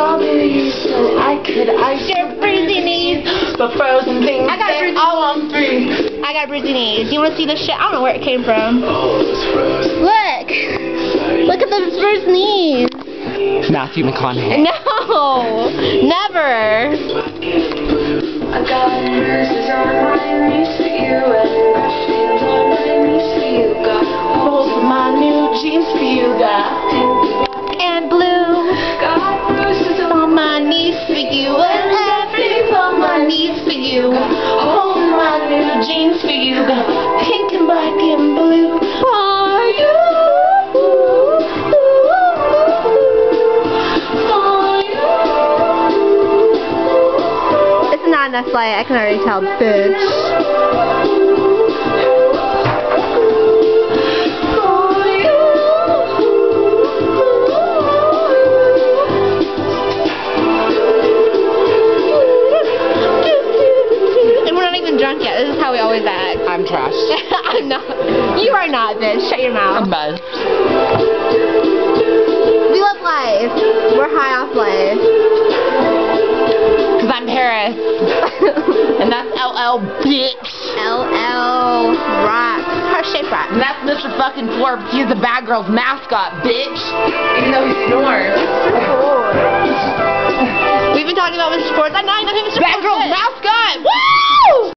strawberries so I could ice Your bruisey knees. but frozen things I got they're bruisey all on free. I got bruisey knees. You want to see this shit? I don't know where it came from. Look. Look at those bruised knees. Matthew McConaughey. No. Never. I got bruises on my knees for you and brushings on my knees for you. Got holes in my new jeans for you. Got And blue. got bruises On my knees for you. And everything's on my knees for you. holes in my new jeans for you. Got pink and black and blue for you. It's not enough light. I can already tell, bitch. And we're not even drunk yet. This is how we always act. I'm trash. I'm not. You are not, bitch. Shut your mouth. I'm buzzed. We love life. We're high off life. Because I'm Paris. And that's LL, bitch. LL rocks. Heart shaped rock. And that's Mr. fucking Forbes. He's the bad girl's mascot, bitch. Even though he snores. We've been talking about Mr. Sports. I know who Mr. Bad Sports girl's is. mascot!